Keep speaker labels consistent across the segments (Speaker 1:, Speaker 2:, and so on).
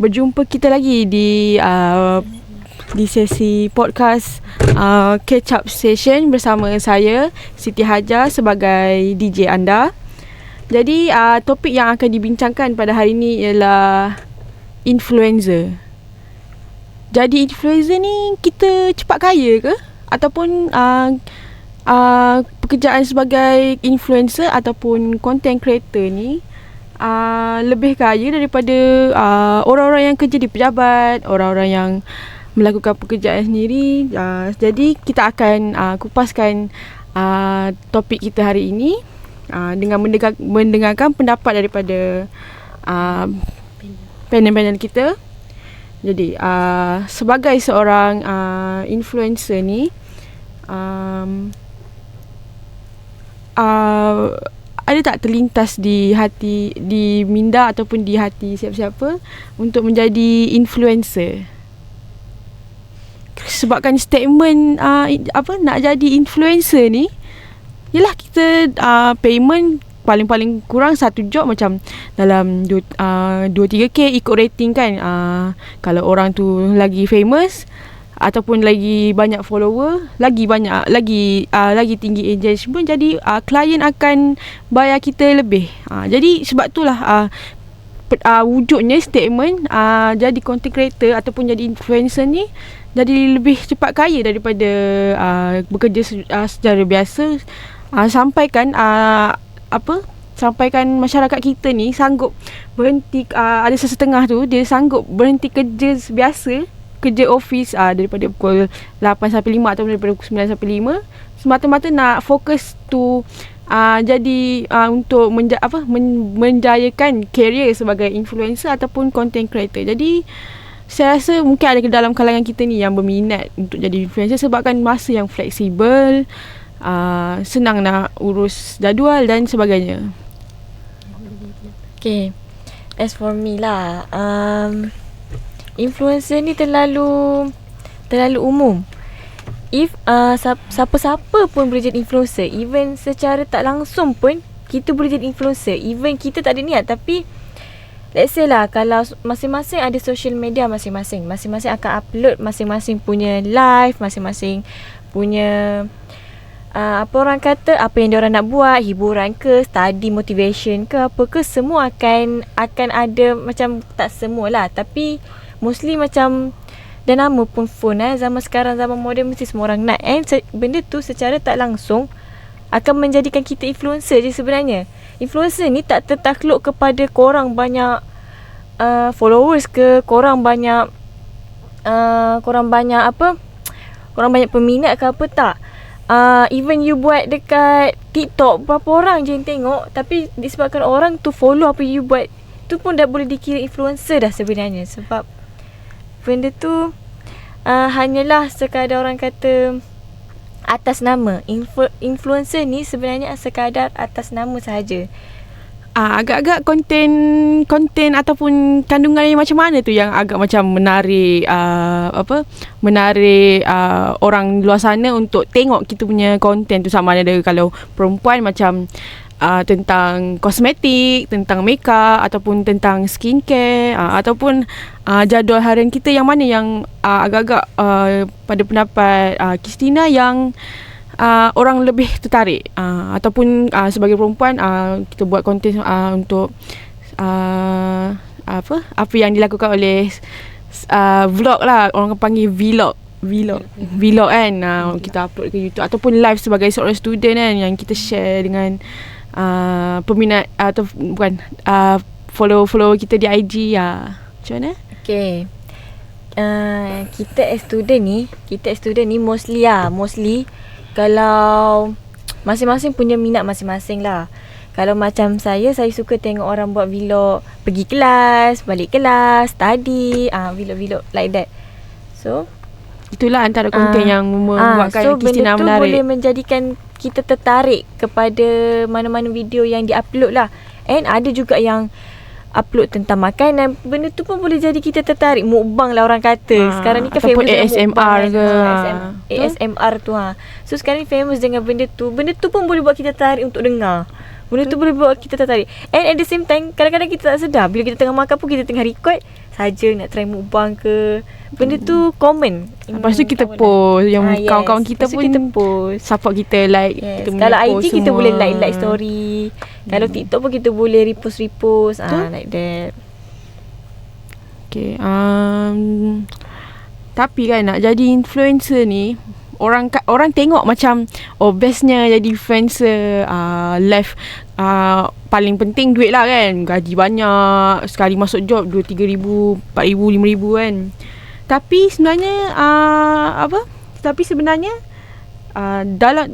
Speaker 1: berjumpa kita lagi di sesi podcast catch up session bersama saya Siti Hajar sebagai DJ anda. Jadi topik yang akan dibincangkan pada hari ini ialah influencer. Jadi influencer ni kita cepat kaya ke? Ataupun pekerjaan sebagai influencer ataupun content creator ni lebih kaya daripada orang-orang yang kerja di pejabat, orang-orang yang melakukan pekerjaan sendiri. Jadi kita akan kupaskan topik kita hari ini dengan mendengarkan pendapat daripada panel-panel kita. Jadi sebagai seorang influencer ni, ada tak terlintas di minda ataupun di hati siapa-siapa untuk menjadi influencer? Sebabkan statement nak jadi influencer ni ialah kita payment paling-paling kurang satu job macam dalam 2-3K ikut rating kan. Kalau orang tu lagi famous ataupun lagi banyak follower, lagi tinggi engagement, jadi klien akan bayar kita lebih. Jadi sebab itulah wujudnya statement jadi content creator ataupun jadi influencer ni jadi lebih cepat kaya daripada bekerja secara biasa. Sampaikan masyarakat kita ni sanggup berhenti, ada sesetengah tu dia sanggup berhenti kerja biasa, kerja office daripada pukul 8 sampai 5 atau daripada pukul 9 sampai 5 semata-mata nak fokus tu jadi untuk menjayakan career sebagai influencer ataupun content creator. Jadi saya rasa mungkin ada dalam kalangan kita ni yang berminat untuk jadi influencer sebabkan masa yang fleksibel, senang nak urus jadual dan sebagainya.
Speaker 2: Okay, as for me lah, influencer ni terlalu umum. If siapa-siapa pun boleh jadi influencer. Even secara tak langsung pun kita boleh jadi influencer. Even kita tak ada niat, tapi let's say lah, kalau masing-masing ada social media masing-masing akan upload masing-masing punya live, masing-masing punya apa orang kata, apa yang diorang nak buat, hiburan ke, study motivation ke, apa ke, semua akan ada. Macam tak semua lah, tapi mostly macam dan nama pun phone zaman sekarang, zaman moden, mesti semua orang nak. And benda tu secara tak langsung akan menjadikan kita influencer je sebenarnya. Influencer ni tak tertakluk kepada korang banyak followers ke, korang banyak peminat ke apa, tak. Even you buat dekat TikTok, berapa orang je yang tengok, tapi disebabkan orang tu follow apa you buat, tu pun dah boleh dikira influencer dah sebenarnya. Sebab benda tu hanyalah sekadar orang kata atas nama. Influencer ni sebenarnya sekadar atas nama sahaja.
Speaker 1: Agak-agak konten ataupun kandungan yang macam mana tu yang agak macam menarik orang luar sana untuk tengok kita punya konten tu. Sama ada kalau perempuan macam tentang kosmetik, tentang makeup ataupun tentang skincare, ataupun jadual harian kita, yang mana yang agak-agak pada pendapat Kristina yang orang lebih tertarik, ataupun sebagai perempuan kita buat konten untuk apa yang dilakukan oleh vlog lah, orang panggil vlog kan, kita upload ke YouTube ataupun live sebagai seorang student kan, yang kita share dengan peminat atau bukan follow kita di IG ya. Macam mana?
Speaker 2: Okay, kita as student ni mostly kalau masing-masing punya minat masing-masing lah. Kalau macam saya suka tengok orang buat vlog, pergi kelas, balik kelas, study, vlog like that. So
Speaker 1: itulah antara konten yang membuatkan Kristina menarik.
Speaker 2: So benda tu boleh menjadikan kita tertarik kepada mana-mana video yang di-upload lah. And ada juga yang upload tentang makanan. Benda tu pun boleh jadi kita tertarik. Mukbang lah orang kata. Sekarang ni kan famous dengan
Speaker 1: ASMR ke.
Speaker 2: ASMR tu So sekarang ni famous dengan benda tu. Benda tu pun boleh buat kita tertarik untuk dengar. Benda tu boleh buat kita tertarik. And at the same time, kadang-kadang kita tak sedar, bila kita tengah makan pun kita tengah record, saja nak try mukbang ke, benda tu common.
Speaker 1: Lepas tu kita post, yang kawan-kawan kita
Speaker 2: Lepas tu
Speaker 1: pun
Speaker 2: kita post.
Speaker 1: support kita, like
Speaker 2: Yes.
Speaker 1: kita punya
Speaker 2: Kalau
Speaker 1: post
Speaker 2: IG kita
Speaker 1: semua.
Speaker 2: boleh like story. Kalau TikTok pun kita boleh repost like that.
Speaker 1: Okay, tapi kan nak jadi influencer ni, orang tengok macam bestnya jadi influencer, live paling penting duit lah kan, gaji banyak, sekali masuk job 2-3 ribu, 4 ribu, 5 ribu kan. Tapi sebenarnya dalam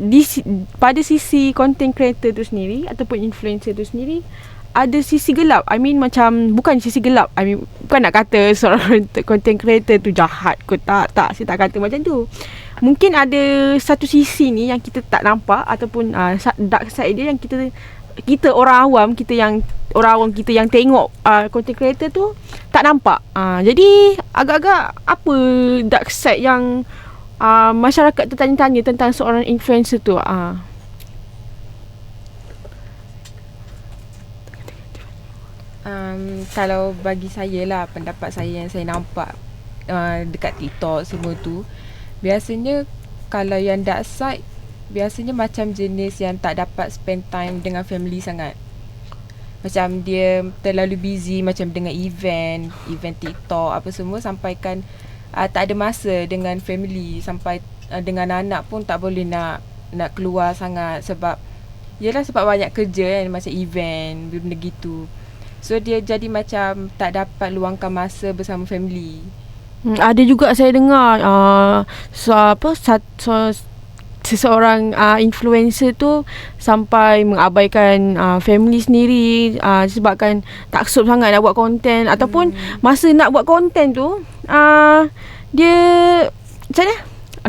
Speaker 1: pada sisi content creator tu sendiri ataupun influencer tu sendiri, ada sisi gelap. I mean macam, bukan sisi gelap, I mean bukan nak kata seorang content creator tu jahat ke, tak, saya tak kata macam tu. Mungkin ada satu sisi ni yang kita tak nampak, ataupun dark side dia yang kita orang awam kita yang tengok content creator tu tak nampak. Jadi agak-agak apa dark side yang masyarakat tertanya-tanya tentang seorang influencer tu.
Speaker 3: Kalau bagi saya lah, pendapat saya yang saya nampak dekat TikTok semua tu, biasanya kalau yang dark side, biasanya macam jenis yang tak dapat spend time dengan family sangat. Macam dia terlalu busy macam dengan event TikTok apa semua, sampaikan tak ada masa dengan family, sampai dengan anak pun tak boleh nak keluar sangat sebab banyak kerja kan, macam event, benda gitu. So dia jadi macam tak dapat luangkan masa bersama family.
Speaker 1: Ada juga saya dengar seseorang influencer tu sampai mengabaikan family sendiri sebabkan taksub sangat nak buat konten, ataupun masa nak buat konten tu dia macam mana?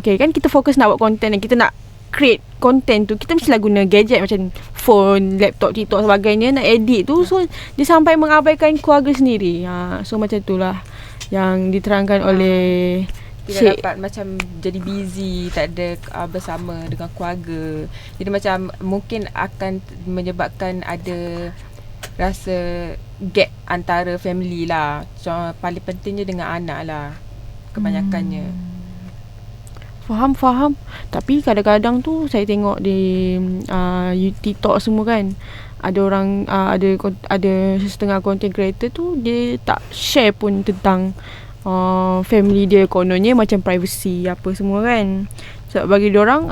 Speaker 1: Okay kan, kita fokus nak buat konten dan kita nak create konten tu, kita mestilah guna gadget macam phone, laptop, TikTok sebagainya nak edit tu. So dia sampai mengabaikan keluarga sendiri. So macam itulah yang diterangkan oleh
Speaker 3: tidak dapat macam jadi busy, tak ada bersama dengan keluarga. Jadi macam mungkin akan menyebabkan ada rasa gap antara family lah. So paling pentingnya dengan anak lah kebanyakannya.
Speaker 1: Faham. Tapi kadang-kadang tu saya tengok di TikTok semua kan, ada orang ada setengah content creator tu dia tak share pun tentang family dia, kononnya macam privacy apa semua kan. Sebab bagi diorang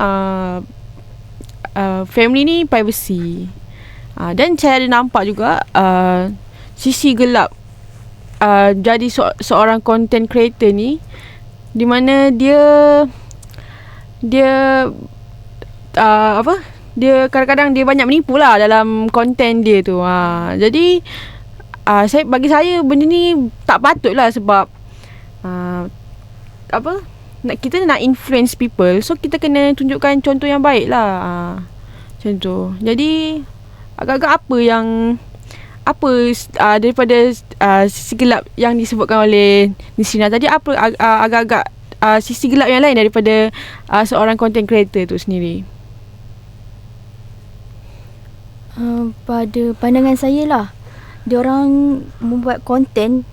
Speaker 1: family ni privacy. Dan saya ada nampak juga sisi gelap jadi seorang content creator ni, di mana dia kadang-kadang dia banyak menipu lah dalam konten dia tu. Jadi bagi saya benda ni tak patut lah, sebab kita nak influence people, so kita kena tunjukkan contoh yang baik lah. Macam tu. Jadi agak-agak daripada sisi gelap yang disebutkan oleh Nisrina tadi, agak-agak sisi gelap yang lain daripada seorang content creator tu sendiri?
Speaker 4: Pada pandangan saya lah, diorang membuat konten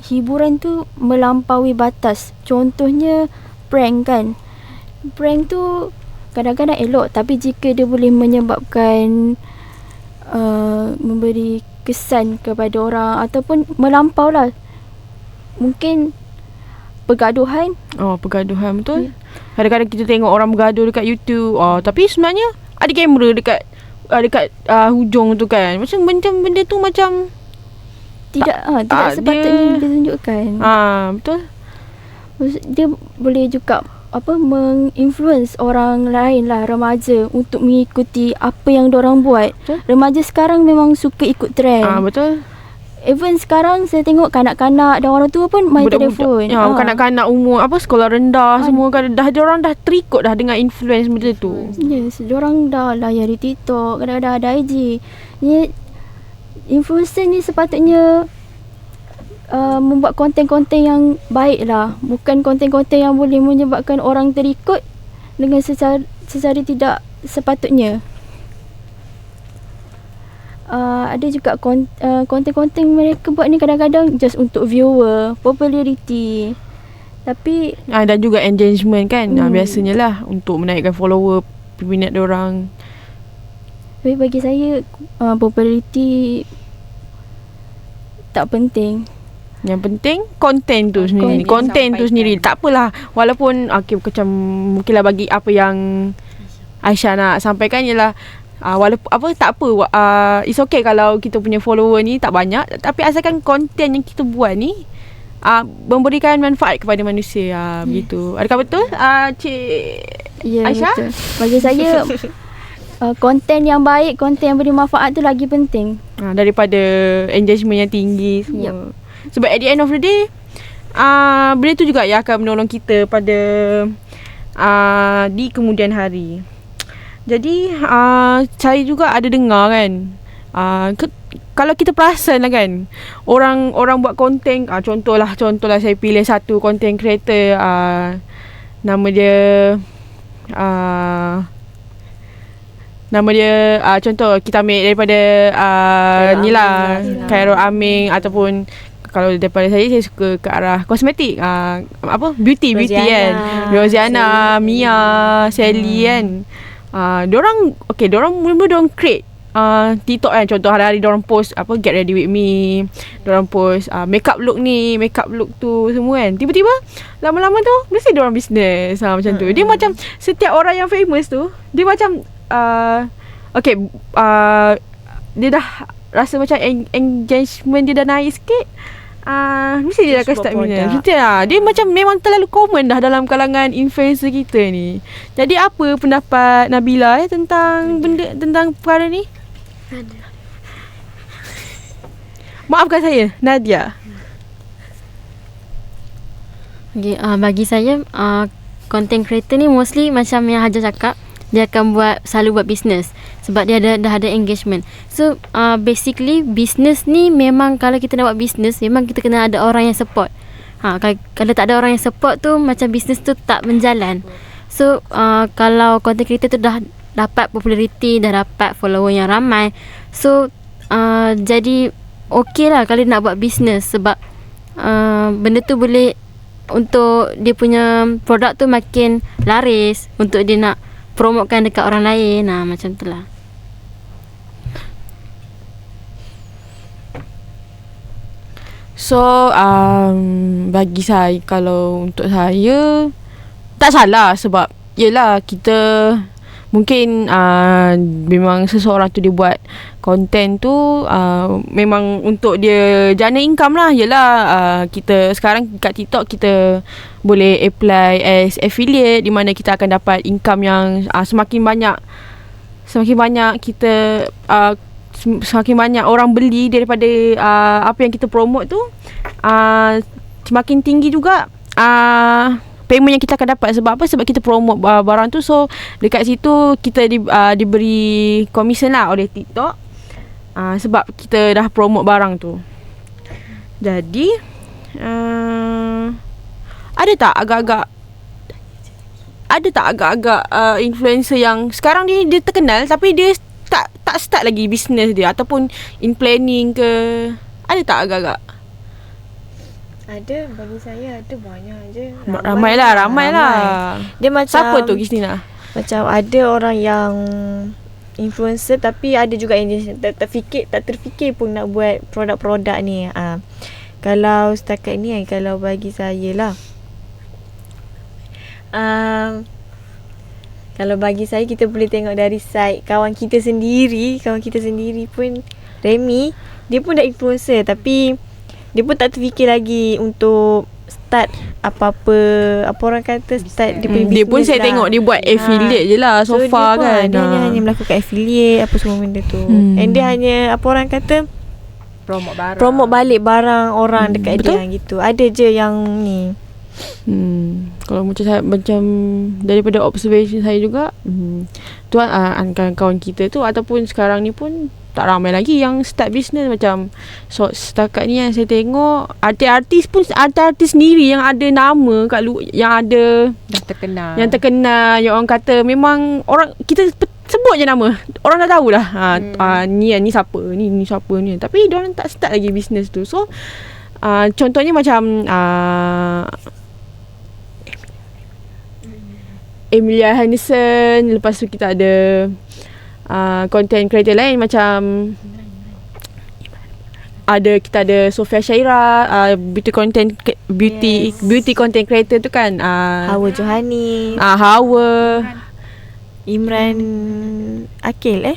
Speaker 4: hiburan tu melampaui batas. Contohnya prank kan. Prank tu kadang-kadang elok, tapi jika dia boleh menyebabkan memberi kesan kepada orang ataupun melampau lah, mungkin pergaduhan.
Speaker 1: Pergaduhan betul. Kadang-kadang kita tengok orang bergaduh dekat YouTube, tapi sebenarnya ada kamera dekat hujung tu kan. Macam benda tu macam
Speaker 4: tidak sepatutnya ditunjukkan.
Speaker 1: Betul.
Speaker 4: Dia boleh juga menginfluence orang lain lah, remaja, untuk mengikuti apa yang diorang buat.
Speaker 1: Betul.
Speaker 4: Remaja sekarang memang suka ikut trend.
Speaker 1: Betul.
Speaker 4: Even sekarang saya tengok kanak-kanak dan orang tua pun main telefon.
Speaker 1: Kanak-kanak umur sekolah rendah semua kan, diorang dah terikut dah dengan influence benda tu.
Speaker 4: Yes, diorang dah layari TikTok, kadang-kadang ada IG. Ni influencer ni sepatutnya membuat konten-konten yang baik lah, bukan konten-konten yang boleh menyebabkan orang terikut dengan secara tidak sepatutnya. ada juga konten-konten mereka buat ni kadang-kadang just untuk viewer, popularity. Tapi
Speaker 1: Dan juga engagement kan. Biasanya lah untuk menaikkan follower, peminat diorang.
Speaker 4: tapi bagi saya popularity tak penting.
Speaker 1: Yang penting konten tu sendiri. Konten tu sendiri. Tak apalah. Walaupun macam mungkinlah bagi apa yang Aisyah nak sampaikan ialah walaupun tak apa, it's okay kalau kita punya follower ni tak banyak, tapi asalkan konten yang kita buat ni memberikan manfaat kepada manusia. Begitu. Adakah betul Cik
Speaker 4: Ya,
Speaker 1: Aisyah?
Speaker 4: betul. Bagi saya konten yang baik, konten yang beri manfaat tu lagi penting.
Speaker 1: Daripada engagement yang tinggi semua. Sebab at the end of the day benda tu juga yang akan menolong kita pada di kemudian hari. Jadi saya juga ada dengar kan, kalau kita perasan lah kan, orang buat konten, contohlah saya pilih satu content creator, nama dia contoh kita ambil daripada ni lah, Khairul Aming, ataupun kalau daripada saya suka ke arah kosmetik, beauty kan, Roziana, Mia, Sally kan. Diorang mula-mula diorang create TikTok kan. Contoh hari-hari diorang post get ready with me, diorang post makeup look tu semua kan. Tiba-tiba lama-lama tu mesti diorang business macam tu. Dia macam setiap orang yang famous tu, dia macam dia dah rasa macam engagement dia dah naik sikit, mesti dia akan start minus. Mesti lah. Dia macam memang terlalu common dah dalam kalangan influencer kita ni. Jadi apa pendapat Nabila tentang perkara ni? Maafkan saya, Nadia.
Speaker 5: Okay, bagi saya content creator ni mostly macam yang Hajar cakap, dia akan selalu buat business sebab dia dah ada engagement. So basically business ni memang kalau kita nak buat business, memang kita kena ada orang yang support. Kalau tak ada orang yang support tu, macam business tu tak menjalan. So kalau content creator tu dah dapat populariti, dah dapat follower yang ramai, so jadi okey lah kalau dia nak buat business. Sebab benda tu boleh untuk dia punya produk tu makin laris, untuk dia nak promotekan dekat orang lain. Macam tu lah.
Speaker 1: So bagi saya, kalau untuk saya tak salah. Sebab yelah, kita mungkin memang seseorang tu dia buat konten tu memang untuk dia jana income lah. Yelah, kita sekarang kat TikTok kita boleh apply as affiliate, di mana kita akan dapat income yang semakin banyak kita semakin banyak orang beli daripada apa yang kita promote tu, semakin tinggi juga payment yang kita akan dapat. Sebab apa? Sebab kita promote barang tu. So dekat situ kita diberi komisen lah oleh TikTok, sebab kita dah promote barang tu. Jadi ada tak agak-agak influencer yang sekarang ni dia terkenal tapi dia tak start lagi business dia, ataupun in planning ke? Ada tak agak-agak?
Speaker 2: Ada, bagi saya ada banyak je.
Speaker 1: Ramai lah.
Speaker 2: Dia macam,
Speaker 1: siapa tu, Christina?
Speaker 2: Macam ada orang yang influencer, tapi ada juga yang tak terfikir pun nak buat produk-produk ni. Kalau setakat ni kan, kalau bagi saya lah, kalau bagi saya, kita boleh tengok dari side kawan kita sendiri pun, Remy, dia pun dah influencer, tapi dia pun tak terfikir lagi untuk start apa-apa, apa orang kata, start dia punya business.
Speaker 1: Dia pun saya tengok dia buat affiliate je lah so far kan.
Speaker 2: Dia hanya melakukan affiliate apa semua benda tu. And dia hanya, apa orang kata, promote balik barang orang dekat
Speaker 1: betul?
Speaker 2: dia gitu. Ada je yang ni.
Speaker 1: Kalau macam daripada observation saya juga, tu kawan kita tu ataupun sekarang ni pun tak ramai lagi yang start business. Macam setakat ni yang saya tengok, artis sendiri yang ada nama kat yang ada
Speaker 3: dah terkenal,
Speaker 1: yang orang kata memang orang kita sebut je nama. Orang dah tahulah. Ni siapa, ni siapa ni. Tapi diorang tak start lagi bisnes tu. So contohnya macam Emilia Henderson. Lepas tu kita ada content creator lain macam kita ada Sofia Syaira, beauty content creator tu kan,
Speaker 2: Hawa Johani,
Speaker 1: Hawa,
Speaker 2: Imran Akil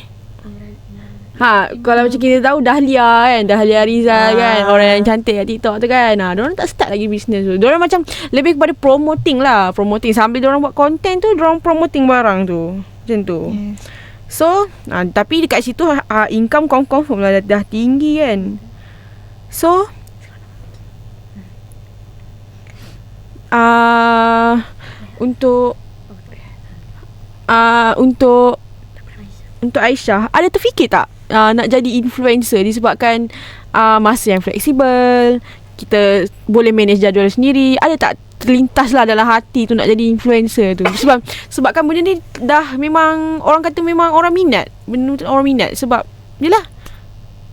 Speaker 1: kalau macam kita tahu Dahlia kan, Dahlia Rizal kan, orang yang cantik kat TikTok tu kan. Diorang tak start lagi bisnes tu. Diorang macam lebih kepada promoting sambil diorang buat content tu, diorang promoting barang tu. Macam tu.
Speaker 2: Yes.
Speaker 1: So tapi dekat situ income confirm lah dah tinggi kan. So untuk Aisyah, ada terfikir tak nak jadi influencer disebabkan masa yang fleksibel, kita boleh manage jadual sendiri? Ada tak terlintas lah dalam hati tu nak jadi influencer tu? Sebabkan benda ni dah memang orang kata memang orang minat. Benda tu orang minat sebab yelah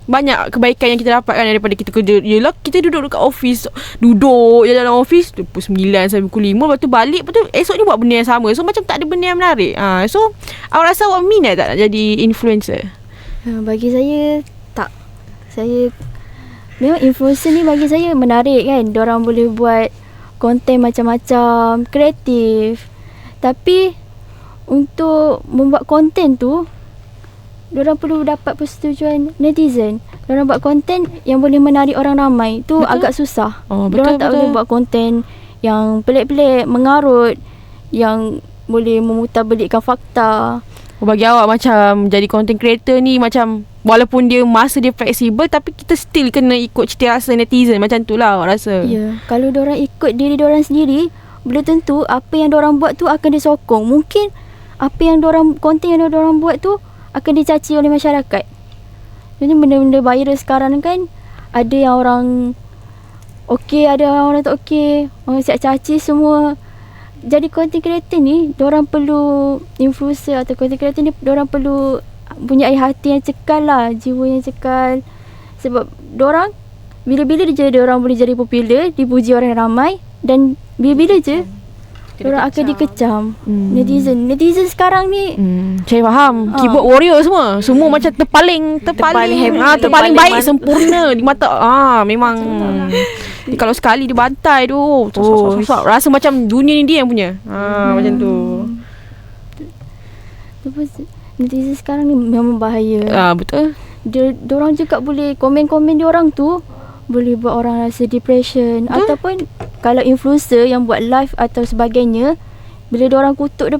Speaker 1: banyak kebaikan yang kita dapatkan daripada kita kerja. Yelah kita duduk dekat office, duduk je dalam office pukul 9 sampai pukul 5, lepas tu balik, lepas tu esok ni buat benda yang sama. So macam tak ada benda yang menarik. So awak rasa awak minat tak nak jadi influencer?
Speaker 4: Bagi saya tak. Saya memang influencer ni bagi saya menarik kan. Diorang boleh buat konten macam-macam, kreatif. Tapi untuk membuat konten tu, diorang perlu dapat persetujuan netizen. Diorang buat konten yang boleh menarik orang ramai. Tu agak susah. Diorang tak boleh buat konten yang pelik-pelik, mengarut, yang boleh memutarbelikkan fakta.
Speaker 1: Bagi awak macam jadi content creator ni macam walaupun dia masa dia fleksibel, tapi kita still kena ikut cita rasa netizen. Macam tu lah awak rasa?
Speaker 4: Ya, kalau diorang ikut diri diorang sendiri, belum tentu apa yang diorang buat tu akan disokong. Mungkin apa yang konten yang diorang buat tu akan dicaci oleh masyarakat. Jadi benda-benda viral sekarang kan, ada yang orang okey, ada orang tak okey, orang siap caci semua. Jadi content creator ni, diorang perlu, influencer atau content creator ni, diorang perlu punya hati yang cekal lah, jiwa yang cekal. Sebab diorang bila-bila je diorang boleh jadi popular, dipuji orang ramai, dan bila-bila je diorang akan dikecam. Netizen sekarang ni
Speaker 1: saya faham. Keyboard warrior semua macam terpaling
Speaker 2: hebat,
Speaker 1: terpaling baik, sempurna di mata. Memang kalau sekali dibantai tu, rasa macam dunia ni dia yang punya. Macam tu.
Speaker 4: Lepas netizen sekarang ni memang bahaya.
Speaker 1: Betul.
Speaker 4: Diorang juga boleh komen-komen diorang tu boleh buat orang rasa depression. Ataupun kalau influencer yang buat live atau sebagainya, bila diorang kutuk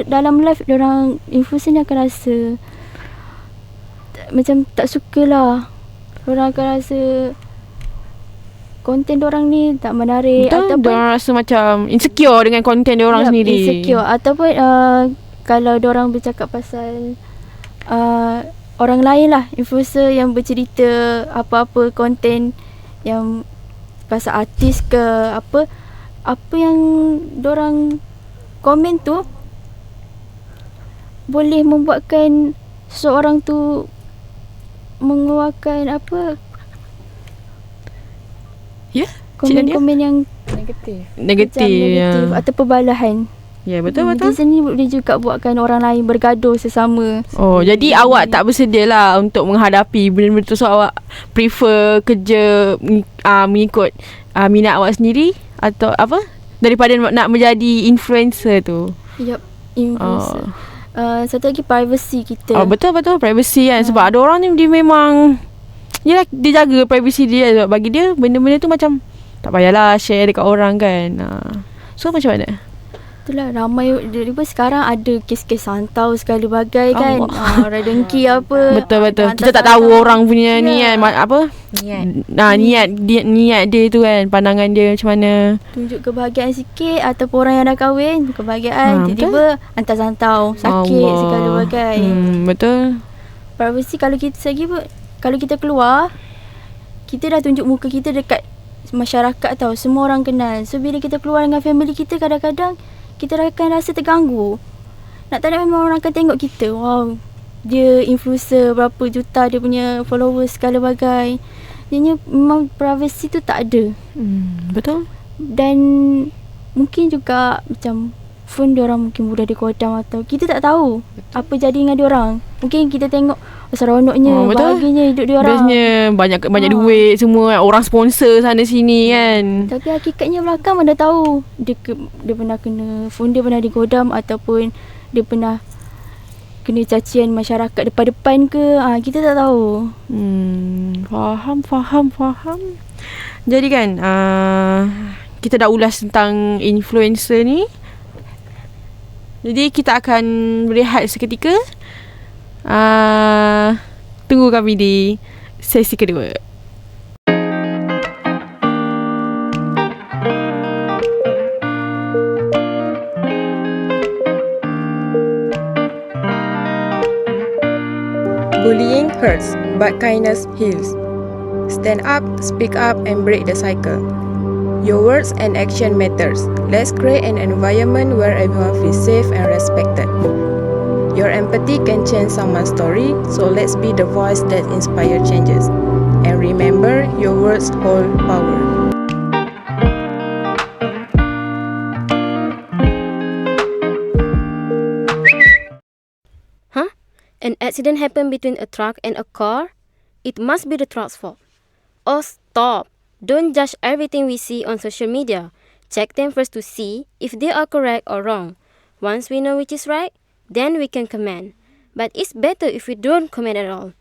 Speaker 4: dalam live, diorang influencer ni akan rasa macam tak suka lah. Diorang akan rasa konten diorang ni tak menarik.
Speaker 1: Betul,
Speaker 4: ataupun
Speaker 1: diorang rasa macam insecure dengan konten diorang sendiri.
Speaker 4: Insecure. Ataupun kalau diorang bercakap pasal orang lain lah, influencer yang bercerita apa-apa konten yang pasal artis ke apa yang diorang komen tu boleh membuatkan seseorang tu mengeluarkan komen-komen yang
Speaker 1: negatif
Speaker 4: atau perbalahan.
Speaker 1: Ya, betul.
Speaker 4: Netizen ni boleh juga buatkan orang lain bergaduh sesama.
Speaker 1: Jadi awak tak bersedia lah untuk menghadapi benda-benda tu. So awak prefer kerja mengikut minat awak sendiri atau apa daripada nak menjadi influencer tu?
Speaker 4: Yup, influencer. Satu lagi privacy kita.
Speaker 1: Betul privacy kan. Sebab ada orang ni dia memang yelah, dia jaga privacy dia. Sebab bagi dia benda-benda tu macam tak payahlah share dekat orang kan. So macam mana?
Speaker 4: Itulah ramai sekarang ada kes-kes santau segala bagai kan. Orang dengki apa.
Speaker 1: Betul. Kita tak tahu orang punya ni kan niat dia tu kan, pandangan dia macam mana.
Speaker 4: Tunjuk kebahagiaan sikit ataupun orang yang dah kahwin kebahagiaan, tiba-tiba hantar santau, sakit segala bagai.
Speaker 1: Betul.
Speaker 4: Privacy kalau kita keluar, kita dah tunjuk muka kita dekat masyarakat tau, semua orang kenal. So bila kita keluar dengan family kita, kadang-kadang kita akan rasa terganggu. nak tak nak memang orang akan tengok kita. Wow, dia influencer, berapa juta dia punya followers segala bagai. Jadinya memang privacy tu tak ada.
Speaker 1: Betul.
Speaker 4: Dan mungkin juga macam phone diorang mungkin mudah dikodam atau kita tak tahu apa jadi dengan diorang. Mungkin kita tengok seronoknya, bahagianya hidup diorang.
Speaker 1: Bestnya banyak duit semua, orang sponsor sana sini kan.
Speaker 4: Tapi hakikatnya belakang mana tahu dia pernah kena phone dia pernah digodam ataupun dia pernah kena cacian masyarakat depan-depan ke. Kita tak tahu.
Speaker 1: Faham. Jadi kan kita dah ulas tentang influencer ni. Jadi kita akan berehat seketika. Tunggu kami di sesi kedua.
Speaker 3: Bullying hurts, but kindness heals. Stand up, speak up, and break the cycle. Your words and action matters. Let's create an environment where everyone feels safe and respected. Your empathy can change someone's story, so let's be the voice that inspires changes. And remember, your words hold power.
Speaker 5: An accident happened between a truck and a car? It must be the truck's fault. Oh, stop. Don't judge everything we see on social media. Check them first to see if they are correct or wrong. Once we know which is right, then we can comment. But it's better if we don't comment at all.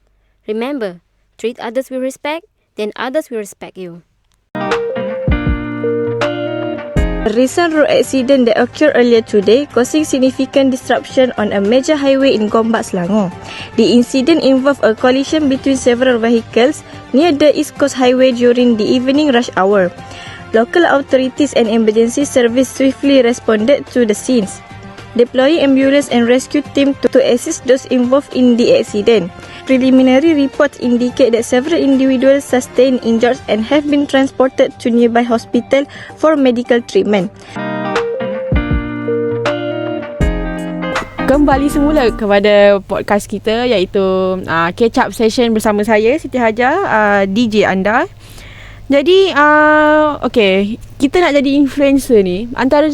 Speaker 5: Remember, treat others with respect, then others will respect you.
Speaker 2: A recent road accident that occurred earlier today causing significant disruption on a major highway in Gombak, Selangor. The incident involved a collision between several vehicles near the East Coast Highway during the evening rush hour. Local authorities and emergency service swiftly responded to the scenes, deploying ambulance and rescue team to assist those involved in the accident. Preliminary reports indicate that several individuals sustained injuries and have been transported to nearby hospital for medical treatment.
Speaker 1: Kembali semula kepada podcast kita, iaitu catch up session bersama saya Siti Hajar, DJ anda. Jadi okay, kita nak jadi influencer ni, antara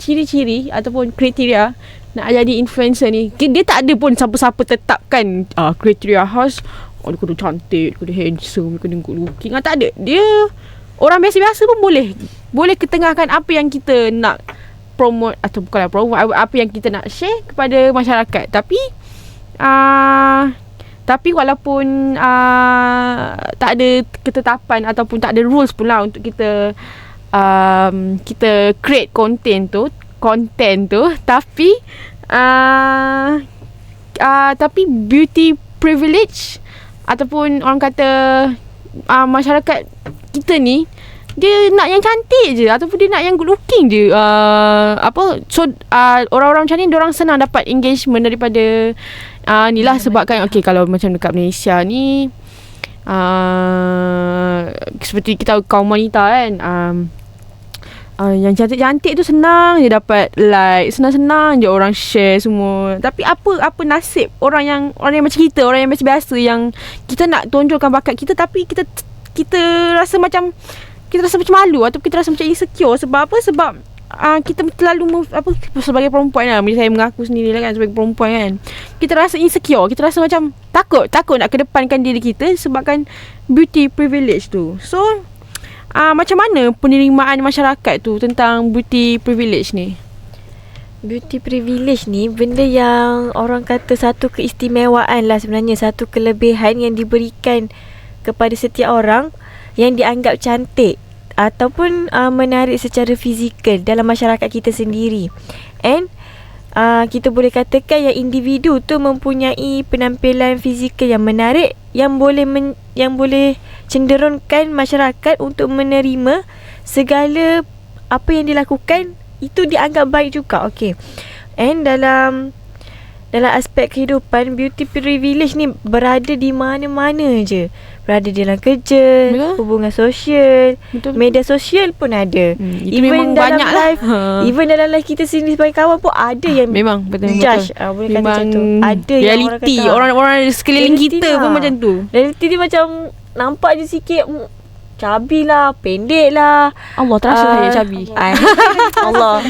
Speaker 1: ciri-ciri ataupun kriteria nak jadi influencer ni, dia tak ada pun siapa-siapa tetapkan kriteria khas. Dia kena cantik, dia kena handsome, dia kena good looking. Tak ada. Dia orang biasa-biasa pun boleh ketengahkan apa yang kita nak promote, atau bukanlah promote, apa yang kita nak share kepada masyarakat. Tapi walaupun tak ada ketetapan ataupun tak ada rules pula untuk kita create content tu, tapi beauty privilege ataupun orang kata masyarakat kita ni, dia nak yang cantik je ataupun dia nak yang good looking je. Orang-orang macam ni diorang senang dapat engagement daripada ni lah. Sebab kan kalau macam dekat Malaysia ni, seperti kita tahu kaum wanita kan, yang cantik-cantik tu senang je dapat like, senang-senang je orang share semua. Tapi apa nasib orang yang macam kita, orang yang biasa-biasa, yang kita nak tunjukkan bakat kita tapi kita rasa macam malu atau kita rasa macam insecure. Sebab apa? Sebab kita terlalu sebagai perempuan lah, saya mengaku sendiri lah kan, sebagai perempuan kan, kita rasa insecure, kita rasa macam takut nak kedepankan diri kita sebabkan beauty privilege tu. So macam mana penerimaan masyarakat tu tentang beauty privilege ni?
Speaker 2: Beauty privilege ni benda yang orang kata satu keistimewaan lah sebenarnya, satu kelebihan yang diberikan kepada setiap orang yang dianggap cantik ataupun menarik secara fizikal dalam masyarakat kita sendiri. And kita boleh katakan yang individu tu mempunyai penampilan fizikal yang menarik, yang boleh cenderungkan masyarakat untuk menerima segala apa yang dilakukan itu dianggap baik juga. Okay. And dalam dalam aspek kehidupan, beauty privilege ni berada di mana-mana je. Berada dalam kerja,
Speaker 1: Betul.
Speaker 2: hubungan sosial,
Speaker 1: Betul.
Speaker 2: media sosial pun ada.
Speaker 1: Itu memang
Speaker 2: dalam
Speaker 1: banyak lah.
Speaker 2: live, even dalam live kita sendiri sebagai kawan pun ada yang
Speaker 1: Memang betul.
Speaker 2: judge. Boleh kata
Speaker 1: Memang
Speaker 2: macam tu. Ada yang
Speaker 1: reality.
Speaker 2: orang kata,
Speaker 1: Orang-orang sekeliling
Speaker 2: reality
Speaker 1: kita
Speaker 2: lah.
Speaker 1: pun macam tu.
Speaker 2: reality dia macam nampak je sikit cabi lah, pendek lah.
Speaker 1: Allah terasa saya cabi.
Speaker 2: Allah.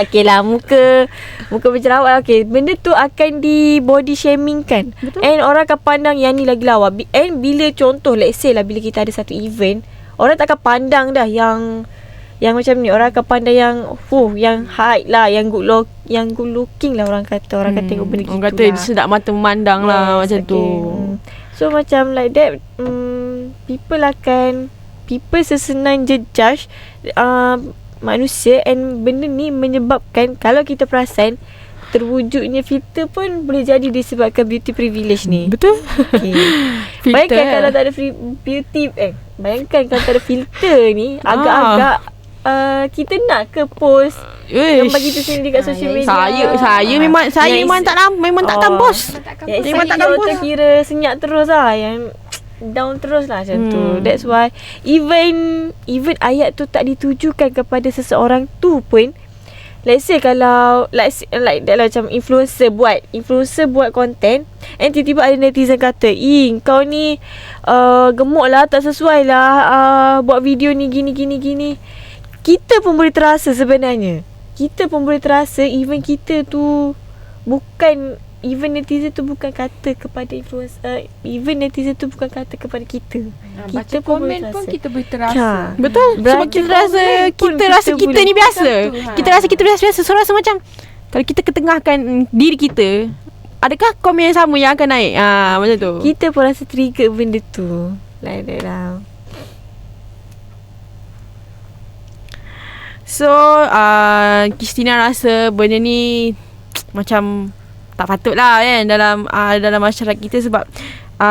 Speaker 2: Okey lah, muka berjerawat lah. Okey, benda tu akan di body shaming kan.
Speaker 1: Betul.
Speaker 2: And orang akan pandang yang ni lagi lawa. And bila contoh, let's say lah, bila kita ada satu event, orang tak akan pandang dah yang macam ni. Orang akan pandang yang height lah, yang good looking lah orang kata. Orang akan tengok benda gitu
Speaker 1: Orang kata
Speaker 2: lah.
Speaker 1: sedap mata memandang lah macam tu.
Speaker 2: So macam like that, people sesenang je judge manusia, and benda ni menyebabkan kalau kita perasan terwujudnya filter pun boleh jadi disebabkan beauty privilege ni.
Speaker 1: Betul.
Speaker 2: Okay. Bayangkan kalau tak ada bayangkan kalau tak ada filter ni, agak-agak kita nak ke post gambar kita sendiri kat social media.
Speaker 1: Saya memang tak tampus.
Speaker 2: Memang tak tampus. Terkira senyap terus lah, yang down terus lah macam tu. That's why even ayat tu tak ditujukan kepada seseorang tu pun, let's say kalau like macam influencer buat content, and tiba-tiba ada netizen kata, kau ni gemuk lah, tak sesuai lah buat video ni gini. Kita pun boleh terasa sebenarnya. Even kita tu even netizen tu bukan kata kepada influencer, even netizen tu bukan kata kepada kita.
Speaker 3: Baca
Speaker 2: Kita pun
Speaker 3: komen
Speaker 2: boleh
Speaker 3: pun
Speaker 2: terasa.
Speaker 3: kita boleh terasa.
Speaker 1: Betul. Sebab kita rasa kita ni biasa. Kita rasa kita biasa. So rasa macam kalau kita ketengahkan diri kita, adakah komen yang sama yang akan naik? Macam tu.
Speaker 2: Kita pun rasa trigger benda tu. Like that lah.
Speaker 1: So Christina rasa benda ni macam tak patut lah kan dalam masyarakat kita, sebab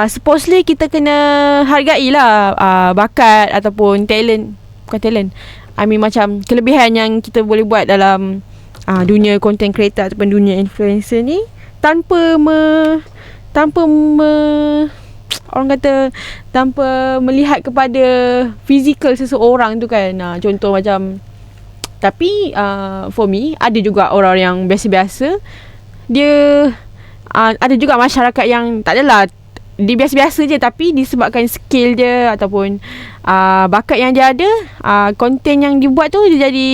Speaker 1: supposedly kita kena hargai lah bakat ataupun talent. Bukan talent, I mean macam kelebihan yang kita boleh buat dalam dunia content creator ataupun dunia influencer ni, tanpa melihat kepada fizikal seseorang tu kan. Contoh macam, tapi for me ada juga orang yang biasa-biasa. Dia ada juga masyarakat yang tak adalah, dia biasa-biasa je, tapi disebabkan skill dia ataupun bakat yang dia ada, konten yang dia buat tu dia jadi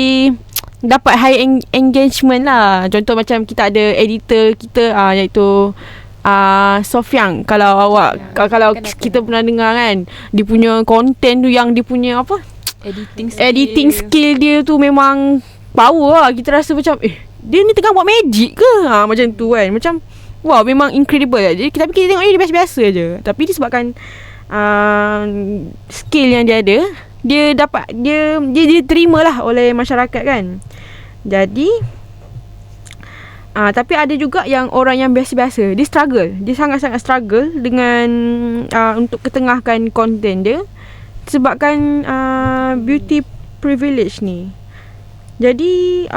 Speaker 1: dapat high engagement lah. Contoh macam kita ada editor kita iaitu Sofiang. Kalau kita pernah dengar kan, dia punya konten tu, yang dia punya editing skill dia tu memang power lah. Kita rasa macam dia ni tengah buat magic ke? Macam tu kan. Macam wow, memang incredible lah. Jadi tapi kita tengok dia biasa-biasa je. Tapi disebabkan skill yang dia ada, dia dapat dia terima lah oleh masyarakat kan. Jadi tapi ada juga yang orang yang biasa-biasa, dia struggle. Dia sangat-sangat struggle dengan untuk ketengahkan konten dia sebabkan beauty privilege ni. Jadi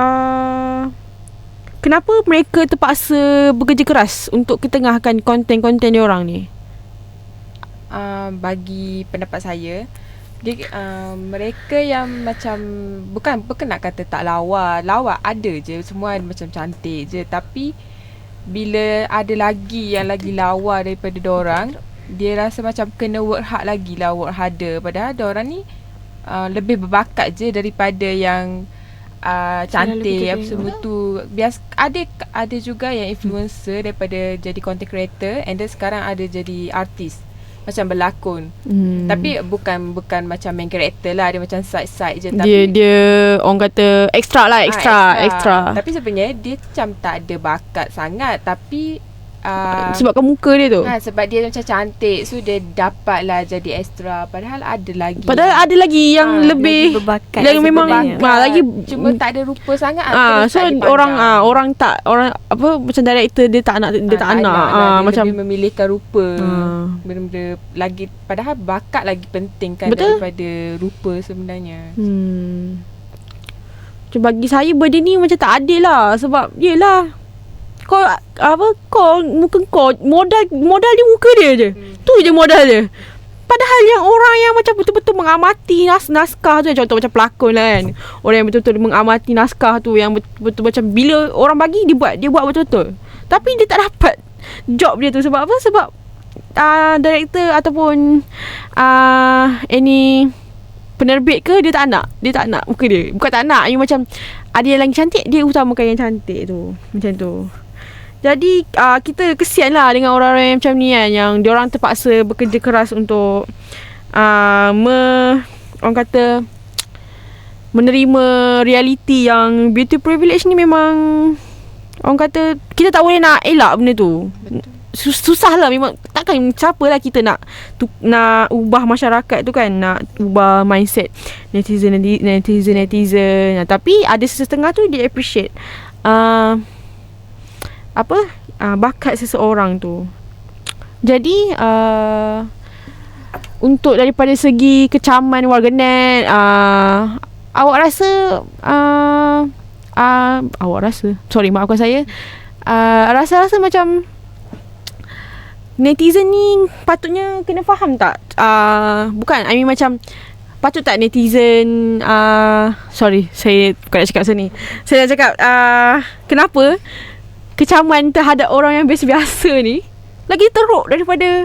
Speaker 1: kenapa mereka terpaksa bekerja keras untuk ketengahkan konten-konten dia orang ni?
Speaker 3: Bagi pendapat saya, mereka yang macam bukan nak kata tak lawa ada je, semua macam cantik je, tapi bila ada lagi yang lagi lawa daripada diorang, dia rasa macam kena work harder. Padahal diorang ni lebih berbakat je daripada yang cantik apa semua tu. Ada juga yang influencer daripada jadi content creator, and then sekarang ada jadi artis, macam berlakon. Tapi bukan macam main karakter lah, dia macam side je, tapi
Speaker 1: dia orang kata extra.
Speaker 3: Tapi sebenarnya dia macam tak ada bakat sangat, tapi
Speaker 1: sebabkan muka dia tu.
Speaker 3: Sebab dia macam cantik, so dia dapatlah jadi extra. Padahal ada lagi yang
Speaker 2: lebih berbakat,
Speaker 1: yang memang lagi
Speaker 3: cuma tak ada rupa sangat.
Speaker 1: So orang macam director dia tak nak macam
Speaker 3: lebih memilihkan rupa. Benda-benda lagi, padahal bakat lagi penting kan.
Speaker 1: Betul?
Speaker 3: Daripada rupa sebenarnya.
Speaker 1: Bagi saya benda ni macam tak adil lah. Sebab yelah, Kau muka kau modal dia muka dia je. Tu je modal dia. Padahal yang orang yang macam betul-betul mengamati naskah tu, contoh macam pelakon lah kan, orang yang betul-betul mengamati naskah tu, yang betul-betul macam bila orang bagi dia buat betul-betul. Tapi dia tak dapat job dia tu. Sebab apa? Sebab director ataupun any penerbit ke, dia tak nak muka dia. Bukan tak nak, dia macam ada yang lagi cantik, dia utamakan yang cantik tu. Macam tu. Jadi kita kesian lah dengan orang-orang yang macam ni kan, yang diorang terpaksa bekerja keras untuk orang kata menerima realiti yang beauty privilege ni. Memang orang kata kita tak boleh nak elak benda tu. Susah lah memang. Takkan siapalah kita nak ubah masyarakat tu kan, nak ubah mindset netizen. Tapi ada setengah tu dia appreciate bakat seseorang tu. Jadi untuk daripada segi kecaman warganet, awak rasa maafkan saya, rasa macam netizen ni patutnya kena faham tak? Bukan, I mean macam patut tak netizen saya bukan nak cakap sini. Saya nak cakap kenapa kecaman terhadap orang yang biasa-biasa ni lagi teruk daripada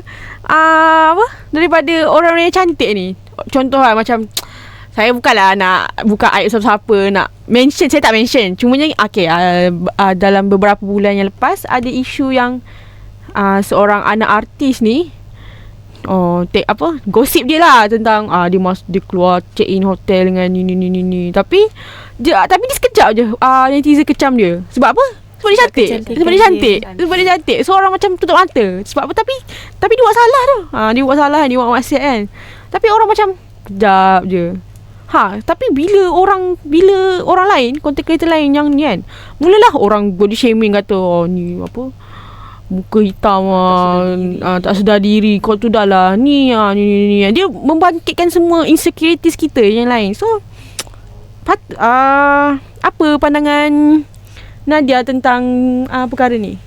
Speaker 1: orang yang cantik ni. Contoh lah, macam saya bukanlah nak buka aib siapa-siapa, nak mention, saya tak mention. Cumanya dalam beberapa bulan yang lepas ada isu yang seorang anak artis ni gosip dia lah tentang dia keluar check in hotel dengan ni. Tapi dia sekejap je netizen kecam dia. Sebab apa? Sebab dia cantik. So orang macam tutup mata. Sebab apa? Tapi dia buat salah tu. Dia buat salah, dia buat maksiat kan. Tapi orang macam kejap je. Tapi bila orang lain, content creator lain yang ni kan, mulalah orang body shaming, kata ni apa, muka hitam tak sedar diri, kau tu dah lah ni. Dia membangkitkan semua insecurities kita yang lain. So apa pandangan Nadia tentang perkara ni?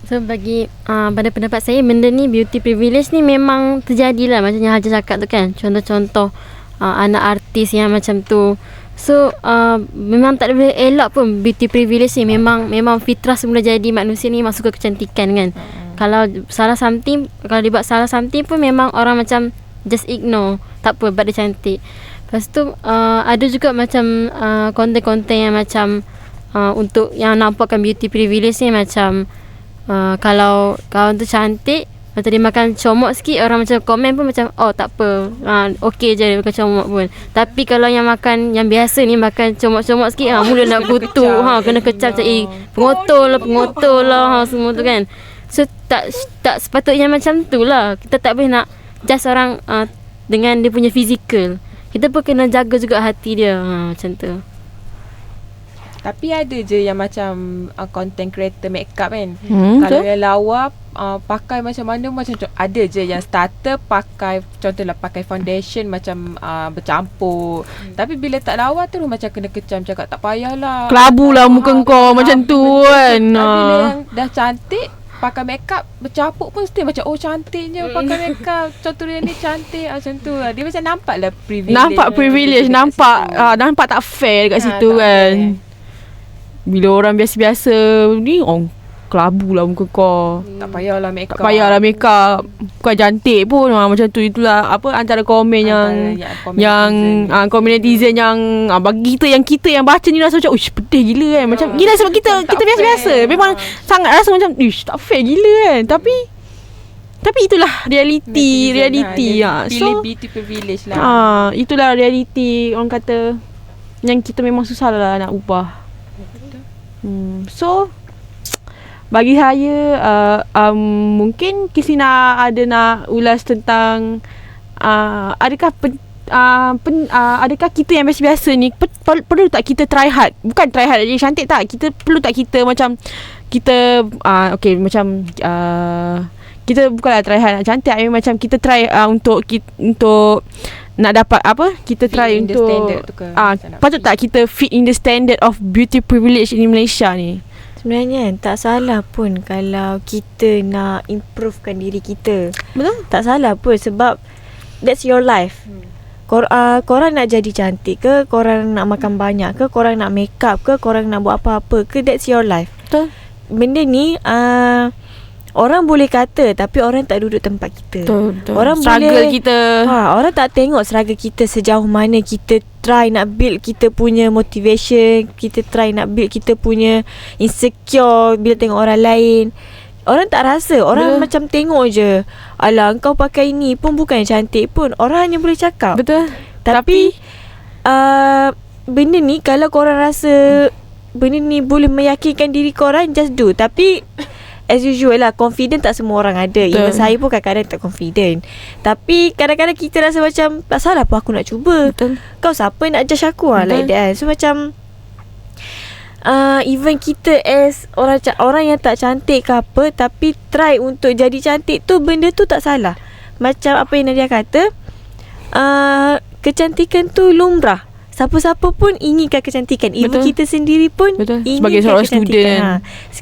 Speaker 5: So bagi pada pendapat saya, benda ni beauty privilege ni memang terjadi lah, macam yang Haja cakap tu kan. Contoh-contoh anak artis yang macam tu. So memang tak boleh elak pun beauty privilege ni. Memang fitrah semula jadi manusia ni memang suka kecantikan kan. Kalau dia buat salah something pun memang orang macam just ignore, tak apa, sebab dia cantik. Lepas tu ada juga macam konten-konten yang macam untuk yang nampakkan beauty privilege ni, macam kalau kawan tu cantik, lepas tu dia makan comot sikit, orang macam komen pun macam tak apa, okey je dia makan comot pun. Tapi kalau yang makan yang biasa ni, makan comot-comot sikit, mula nak kutuk, kena kecap macam pengotor lah semua tu kan. So tak sepatutnya macam tu lah. Kita tak boleh nak judge orang dengan dia punya fizikal. Kita pun kena jaga juga hati dia, macam tu.
Speaker 3: Tapi ada je yang macam content creator makeup kan. Kalau yang lawa pakai macam mana, macam ada je yang starter pakai, contohlah pakai foundation macam bercampur. Tapi bila tak lawa terus macam kena kecam, cakap tak payahlah,
Speaker 1: kelabu lah muka kau macam tu kan.
Speaker 3: Bila yang dah cantik pakai makeup bercapuk pun still macam cantiknya pakai makeup. Contoh dia ni cantik macam tu lah. Dia macam nampaklah privilege. Nampak tak fair dekat situ kan. Bila orang biasa-biasa ni, kelabu lah muka kau. Tak payahlah
Speaker 1: makeup. Bukan cantik pun. Macam tu. Itulah antara komen komen netizen yang bagi kita yang baca ni rasa macam pedih gila kan. Macam gila sebab kita biasa-biasa. Memang sangat rasa macam tak fair gila kan. Tapi itulah realiti. So
Speaker 3: beauty privilege lah.
Speaker 1: Itulah realiti, orang kata, yang kita memang susah lah nak ubah. So bagi saya mungkin Kisina ada nak ulas tentang adakah kita yang biasa-biasa ni perlu tak kita try hard? Bukan try hard jadi cantik tak. Kita perlu tak kita macam kita macam kita bukanlah try hard nak cantik, macam kita try untuk nak dapat kita fit try untuk patut tak kita fit in the standard of beauty privilege in Malaysia ni?
Speaker 2: Sebenarnya kan tak salah pun kalau kita nak improvekan diri kita.
Speaker 1: Betul?
Speaker 2: Tak salah pun sebab that's your life. Korang nak jadi cantik ke, korang nak makan banyak ke, korang nak make up ke, korang nak buat apa-apa ke, that's your life.
Speaker 1: Betul.
Speaker 2: Benda ni orang boleh kata tapi orang tak duduk tempat kita.
Speaker 1: Betul.
Speaker 2: Orang
Speaker 1: struggle
Speaker 2: boleh
Speaker 1: kita.
Speaker 2: orang tak tengok struggle kita sejauh mana kita try nak build kita punya motivation, kita try nak build kita punya insecure bila tengok orang lain. Orang tak rasa. Orang macam tengok je. Alah, kau pakai ni pun bukan cantik pun. Orang hanya boleh cakap.
Speaker 1: Betul.
Speaker 2: Tapi benda ni kalau korang rasa benda ni boleh meyakinkan diri korang, just do. Tapi as usual lah, confident tak semua orang ada. Even saya pun kadang-kadang tak confident. Tapi kadang-kadang kita rasa macam tak salah apa aku nak cuba.
Speaker 1: Betul.
Speaker 2: Kau siapa nak judge aku lah, like that. So macam even kita as orang yang tak cantik ke apa, tapi try untuk jadi cantik tu, benda tu tak salah. Macam apa yang Nadia kata, kecantikan tu lumrah. Siapa-siapa pun inginkan kecantikan. Even kita sendiri pun inginkan
Speaker 1: sebagai seorang
Speaker 2: kecantikan.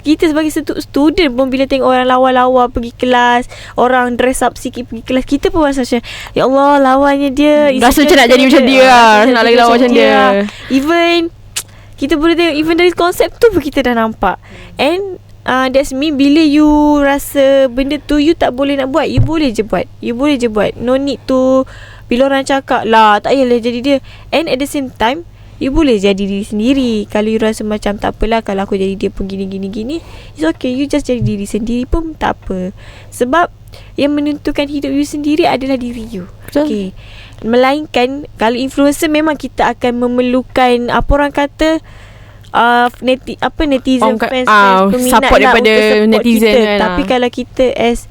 Speaker 2: Kita sebagai student pun bila tengok orang lawa-lawa pergi kelas, orang dress up sikit pergi kelas, kita pun rasa macam, ya Allah, lawannya dia.
Speaker 1: Rasa macam nak jadi macam dia lah. Nak lagi lawa macam dia.
Speaker 2: Even kita boleh tengok, even dari konsep tu pun kita dah nampak. And that's me, bila you rasa benda tu you tak boleh nak buat, you boleh je buat. No need to, bila orang cakap lah, tak payahlah jadi dia. And at the same time, you boleh jadi diri sendiri. Kalau you rasa macam tak apalah, kalau aku jadi dia pun gini, it's okay, you just jadi diri sendiri pun tak apa. Sebab yang menentukan hidup you sendiri adalah diri you.
Speaker 1: Betul.
Speaker 2: Okay. Melainkan kalau influencer, memang kita akan memerlukan apa orang kata netizen, fans, peminat
Speaker 1: support
Speaker 2: lah
Speaker 1: daripada
Speaker 2: untuk support
Speaker 1: netizen
Speaker 2: kita.
Speaker 1: kan.
Speaker 2: Tapi kalau kita as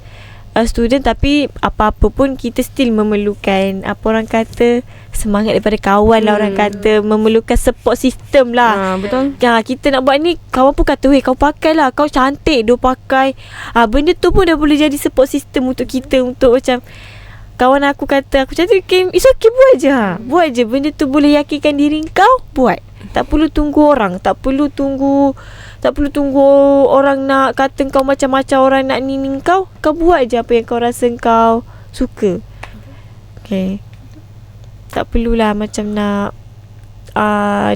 Speaker 2: a student, tapi apa-apa pun kita still memerlukan apa orang kata semangat daripada kawan lah, orang kata memerlukan support system lah.
Speaker 1: Betul.
Speaker 2: Kita nak buat ni, kawan pun kata, weh, kau pakai lah, kau cantik, dia pakai. Benda tu pun dah boleh jadi support system untuk kita, untuk macam kawan aku kata aku cantik, it's okay, buat je. Buat je. Benda tu boleh yakinkan diri kau, buat. Tak perlu tunggu orang, tak perlu tunggu orang nak kata kau macam-macam, orang nak ni kau buat je apa yang kau rasa kau suka. Okay. Tak perlulah macam nak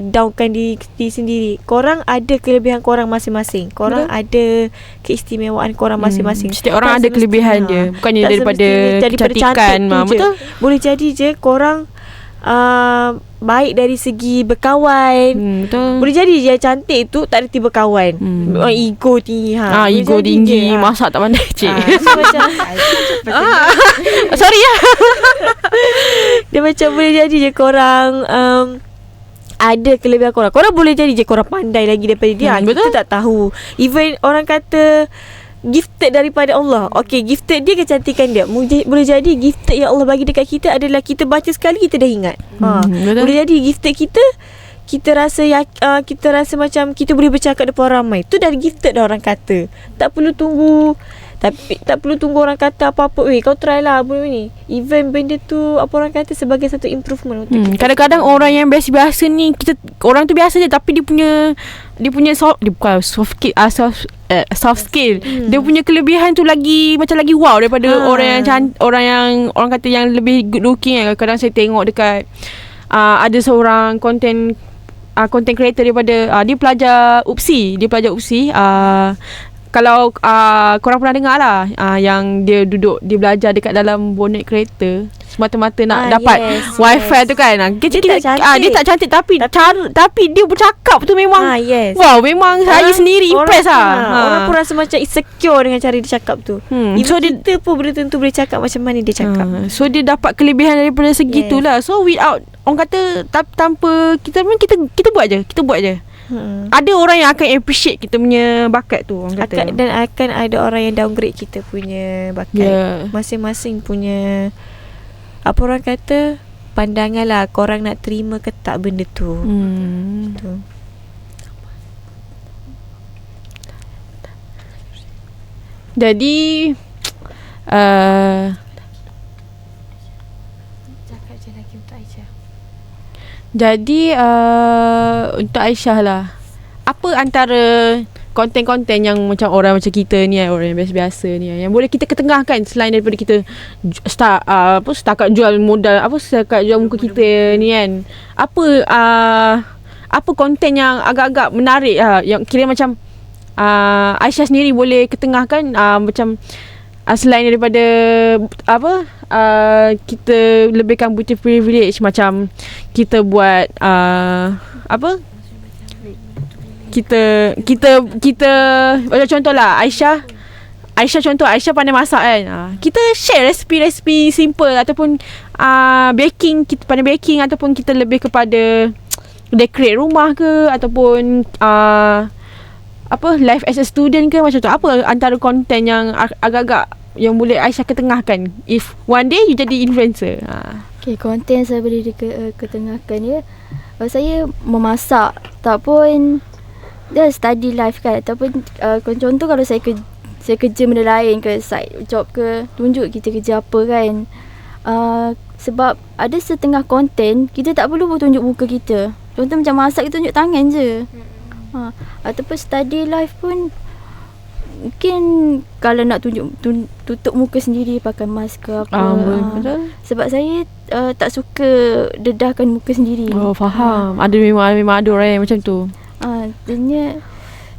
Speaker 2: downkan diri sendiri. Korang ada kelebihan korang masing-masing. Korang ada keistimewaan korang masing-masing.
Speaker 1: Setiap orang ada kelebihan dia. Bukannya daripada kecantikan. Betul.
Speaker 2: Boleh jadi je korang baik dari segi berkawan.
Speaker 1: Betul.
Speaker 2: Boleh jadi je cantik tu tak reti berkawan. Ego tinggi.
Speaker 1: Ego tinggi. Masak tak pandai, cik.
Speaker 2: So macam
Speaker 1: sorry ya.
Speaker 2: dia macam boleh jadi je korang ada kelebihan korang. Korang boleh jadi je korang pandai lagi daripada dia.
Speaker 1: Betul.
Speaker 2: Kita tak tahu. Even orang kata gifted daripada Allah. Okay, gifted dia kecantikan dia. Boleh jadi gifted yang Allah bagi dekat kita adalah kita baca sekali kita dah ingat. Boleh jadi gifted kita rasa macam kita boleh bercakap depan orang ramai. Tu dah gifted dah orang kata. Tak perlu tunggu orang kata apa-apa. Weh, kau try lah benda ni. Even benda tu apa orang kata sebagai satu improvement untuk kita.
Speaker 1: Kadang-kadang orang yang biasa-biasa ni, orang tu biasa je tapi dia punya soft skill. Dia punya kelebihan tu lagi macam lagi wow daripada orang yang kata yang lebih good looking kan. Kadang saya tengok dekat ada seorang content creator daripada dia pelajar UPSI. Kalau korang pernah dengar lah, yang dia belajar dekat dalam bonet kereta semata-mata nak dapat wifi tu kan. Dia tak cantik tapi dia bercakap tu memang wow, memang saya sendiri impress
Speaker 2: orang pun rasa macam insecure dengan cara dia cakap tu. So kita pun belum tentu boleh cakap macam mana dia cakap.
Speaker 1: So dia dapat kelebihan daripada segi tu lah. So without, orang kata tanpa kita buat je. Ada orang yang akan appreciate kita punya bakat tu, orang kata.
Speaker 2: Dan akan ada orang yang downgrade kita punya bakat. Masing-masing punya apa orang kata pandangan lah, korang nak terima ke tak benda tu. Tu.
Speaker 1: Jadi
Speaker 2: cakap je lagi untuk Aisyah.
Speaker 1: Jadi untuk Aisyah lah, apa antara konten-konten yang macam orang macam kita ni, orang yang biasa-biasa ni, yang boleh kita ketengahkan selain daripada kita setakat jual modal, setakat jual muka kita ni kan. Apa konten yang agak-agak menarik yang kira macam Aisyah sendiri boleh ketengahkan, macam selain daripada kita lebihkan beauty privilege, macam kita buat kita macam contohlah Aisyah pandai masak kan. Kita share resipi-resipi simple, ataupun baking, kita pandai baking, ataupun kita lebih kepada decorate rumah ke, ataupun life as a student ke, macam tu. Apa antara konten yang agak-agak yang boleh Aisyah ketengahkan if one day you jadi influencer?
Speaker 4: Okay, konten saya boleh ketengahkan ya. Saya memasak, tak pun dia study life kan, ataupun contoh kalau saya kerja benda lain ke, side job ke, tunjuk kita kerja apa kan. Sebab ada setengah konten kita tak perlu pun tunjuk muka kita. Contoh macam masak, kita tunjuk tangan je. Ataupun study life pun mungkin kalau nak tutup muka sendiri pakai mask ke apa.
Speaker 1: Betul.
Speaker 4: Sebab saya tak suka dedahkan muka sendiri.
Speaker 1: Faham. Memang ada orang yang macam tu.
Speaker 4: Jadinya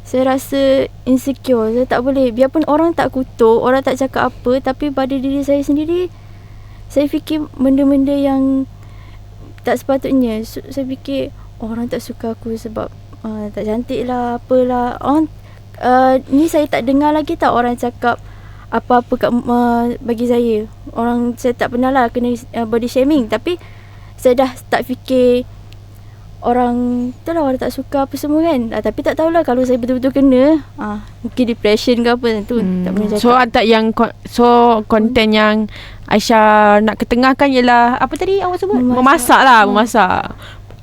Speaker 4: saya rasa insecure. Saya tak boleh, biarpun orang tak kutuk, orang tak cakap apa, tapi pada diri saya sendiri, saya fikir benda-benda yang tak sepatutnya. Saya fikir orang tak suka aku sebab tak cantik lah, apalah. Orang ni saya tak dengar lagi tak orang cakap apa-apa bagi saya. Saya tak pernah lah kena body shaming, tapi saya dah tak fikir orang tu lah, orang tak suka apa semua kan. Tapi tak tahulah kalau saya betul-betul kena, mungkin depression ke apa tu, tak pernah cakap. Konten yang Aisyah nak ketengahkan ialah apa tadi awak sebut? Memasak lah, memasak.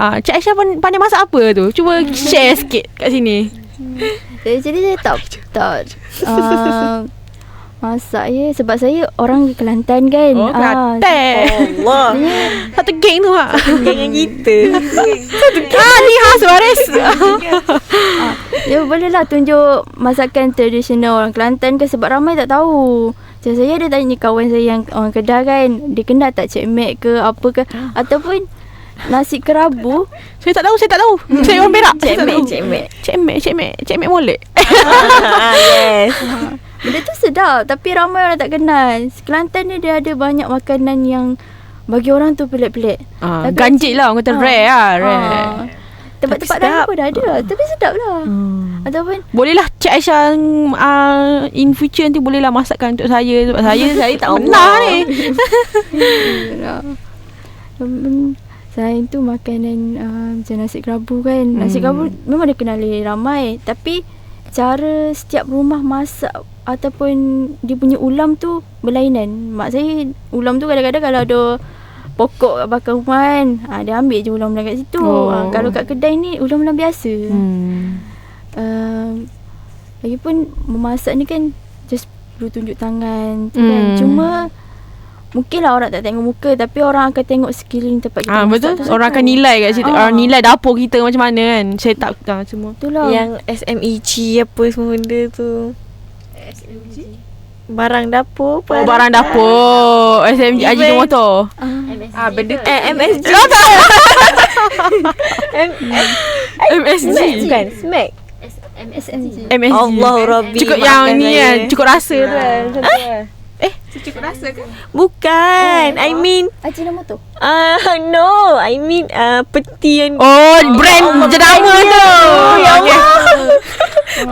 Speaker 4: Cik Aisyah pandai masak apa tu? Cuba share sikit kat sini. Jadi saya tak masak ya, sebab saya orang Kelantan kan.
Speaker 1: Kelantan. Allah. Satu geng tu
Speaker 2: Geng dengan kita.
Speaker 1: Ni khas waris.
Speaker 4: Ya boleh lah tunjuk masakan tradisional orang Kelantan kan, sebab ramai tak tahu. Macam saya ada tanya kawan saya yang orang Kedah kan, dia kenal tak Cik Mek ke apa ke, ataupun nasi kerabu. Saya tak tahu. Saya orang Perak. Cik Mek molek.
Speaker 2: Yes.
Speaker 4: Benda tu sedap, tapi ramai orang tak kenal. Kelantan ni dia ada banyak makanan yang bagi orang tu pelik-pelik.
Speaker 1: Ganjil lah, orang kata rare lah.
Speaker 4: Tempat-tempat lain pun dah ada, tapi sedap lah. Ataupun
Speaker 1: bolehlah Cik Aisyah in future nanti bolehlah masakkan untuk saya. Sebab saya tak pernah ni.
Speaker 4: Selain tu makanan macam nasi kerabu kan. Nasi kerabu memang dikenali ramai, tapi cara setiap rumah masak ataupun dia punya ulam tu berlainan. Mak saya ulam tu kadang-kadang kalau ada pokok kat belakang rumah kan, dia ambil je ulam-ulam kat situ. Kalau kat kedai ni ulam-ulam biasa. Lagipun memasak ni kan just perlu tunjuk tangan tu kan. Cuma mungkinlah orang tak tengok muka, tapi orang akan tengok sekeliling tempat kita masak.
Speaker 1: Betul. Orang akan nilai kat situ. Orang nilai dapur kita macam mana kan. Set up semua.
Speaker 4: Itulah.
Speaker 2: Yang SMEG apa semua benda tu. Barang dapur apa?
Speaker 1: Barang dapur. SMG Haji Motor.
Speaker 3: Benda tu
Speaker 2: MSG.
Speaker 1: MSG
Speaker 2: Bukan Smack.
Speaker 4: SMG.
Speaker 1: MSG.
Speaker 2: Allah Rabbi.
Speaker 1: Cukup yang ni kan, cukup rasa tu kan.
Speaker 3: cukup rasa ke?
Speaker 2: Bukan. I mean
Speaker 4: Ajinomoto.
Speaker 2: no. I mean peti yang
Speaker 1: brand jenama tu.
Speaker 2: Ya Allah.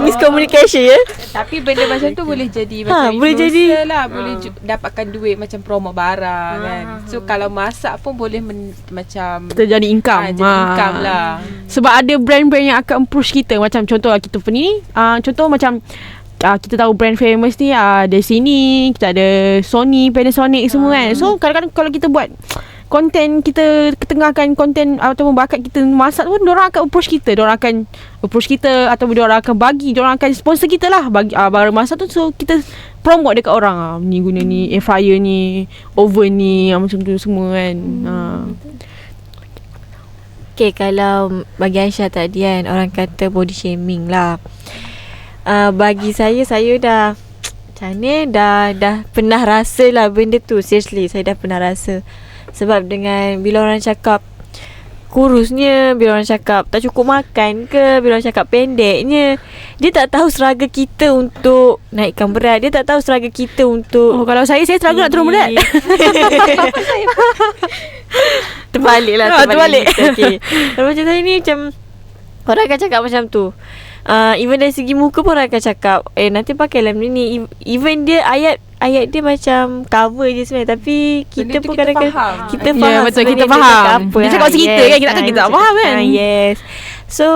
Speaker 2: Miscommunication ya.
Speaker 3: Tapi benda macam tu boleh jadi macam
Speaker 2: boleh jadi
Speaker 3: lah, boleh dapatkan duit macam promo barang kan. So kalau masak pun boleh macam
Speaker 1: terjadi income.
Speaker 3: jadi income lah.
Speaker 1: Sebab ada brand-brand yang akan approach kita. Macam contoh kita ni, contoh macam kita tahu brand famous ni dari sini kita ada Sony, Panasonic semua kan. So kadang-kadang kalau kita buat konten, kita ketengahkan konten ataupun bakat kita masak pun, diorang akan approach kita. Diorang akan approach kita ataupun diorang akan bagi, diorang akan sponsor kita lah bagi barang masak tu. So kita promote dekat orang, ni guna ni air fryer ni, oven ni, macam tu semua kan.
Speaker 2: Okay, kalau bagi Aisyah tadi kan, orang kata body shaming lah. bagi saya dah macam mana dah pernah rasa lah benda tu. Seriously, saya dah pernah rasa. Sebab dengan bila orang cakap kurusnya, bila orang cakap tak cukup makan ke, bila orang cakap pendeknya, dia tak tahu struggle kita untuk naikkan berat. Dia tak tahu struggle kita untuk
Speaker 1: kalau saya struggle nak turun berat.
Speaker 2: Terbalik lah.
Speaker 1: Terbalik.
Speaker 2: Okay. Kalau macam saya ni macam orang akan cakap macam tu. Even dari segi muka pun orang akan cakap nanti pakailah benda ni. Even dia ayat dia macam cover je sebenarnya, tapi kita
Speaker 3: benda
Speaker 2: pun
Speaker 3: kita
Speaker 2: kadang-kadang
Speaker 3: faham.
Speaker 2: kita
Speaker 1: Ya,
Speaker 2: faham
Speaker 1: betul,
Speaker 2: sebenarnya
Speaker 1: kita
Speaker 2: dia
Speaker 1: faham.
Speaker 2: cakap apa.
Speaker 1: Dia cakap pasal kita kan, kita takkan kita tak faham kan.
Speaker 2: Yes. So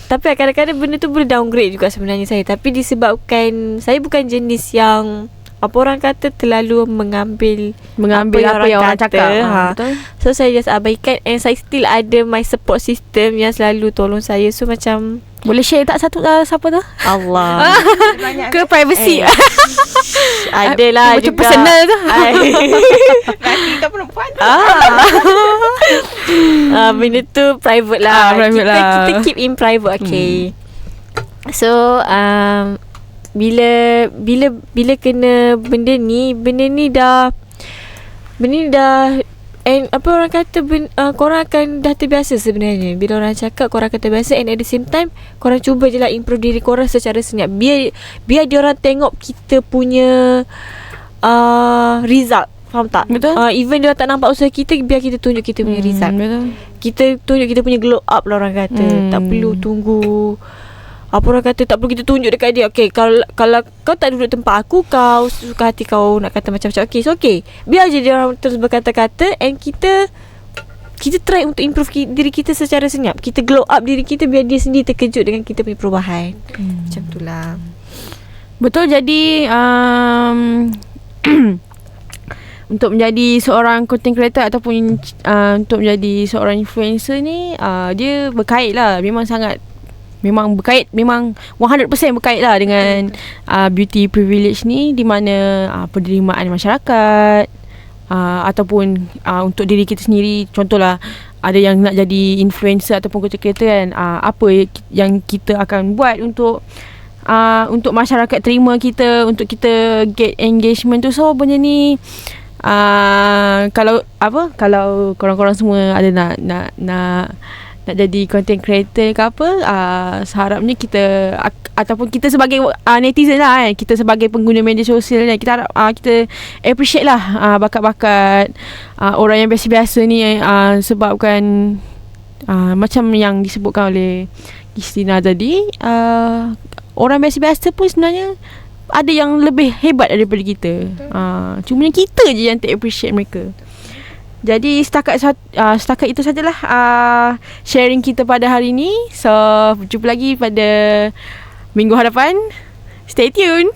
Speaker 2: tapi kadang-kadang benda tu boleh downgrade juga sebenarnya saya. Tapi disebabkan saya bukan jenis yang apa orang kata terlalu mengambil
Speaker 1: Apa yang orang cakap. Betul.
Speaker 2: So saya just abaikan. And saya still ada my support system yang selalu tolong saya. So macam
Speaker 1: Boleh share tak satu siapa tu?
Speaker 2: Allah
Speaker 1: Ke privacy?
Speaker 2: adalah
Speaker 1: Macam
Speaker 2: juga
Speaker 1: personal tu.
Speaker 3: Lelaki ke perempuan?
Speaker 2: benda tu private lah.
Speaker 1: Private
Speaker 2: kita,
Speaker 1: lah.
Speaker 2: kita keep in private. Okay. So bila kena benda ni dah and apa orang kata korang akan dah terbiasa sebenarnya. Bila orang cakap korang akan terbiasa, and at the same time korang cuba je lah improve diri korang secara senyap. Biar diorang tengok kita punya result. Faham tak?
Speaker 1: Betul.
Speaker 2: Even dia tak nampak usaha kita, biar kita tunjuk kita punya result.
Speaker 1: Betul.
Speaker 2: Kita tunjuk kita punya glow up lah orang kata. Tak perlu tunggu apa orang kata, tak perlu kita tunjuk dekat dia. Okay, kalau kau tak duduk tempat aku, kau suka hati kau nak kata macam-macam. Okay, so okay, biar je dia orang terus berkata-kata, and kita try untuk improve diri kita secara senyap. Kita glow up diri kita, biar dia sendiri terkejut dengan kita punya perubahan. Macam tu lah.
Speaker 1: Betul. Jadi untuk menjadi seorang content creator ataupun untuk menjadi seorang influencer ni, dia berkait lah. Memang berkait, memang 100% berkait lah dengan beauty privilege ni, di mana penerimaan masyarakat ataupun untuk diri kita sendiri. Contohlah, ada yang nak jadi influencer ataupun content creator kan, apa yang kita akan buat untuk masyarakat terima kita, untuk kita get engagement tu. So benda ni kalau korang-korang semua ada nak jadi content creator ke apa, seharapnya kita ataupun kita sebagai netizen lah kan, kita sebagai pengguna media sosial kan, kita harap kita appreciate lah bakat-bakat orang yang biasa-biasa ni, sebabkan macam yang disebutkan oleh Christina tadi, orang biasa-biasa pun sebenarnya ada yang lebih hebat daripada kita. Cuma kita je yang tak appreciate mereka. Jadi setakat itu sajalah sharing kita pada hari ini. So jumpa lagi pada minggu hadapan. Stay tune.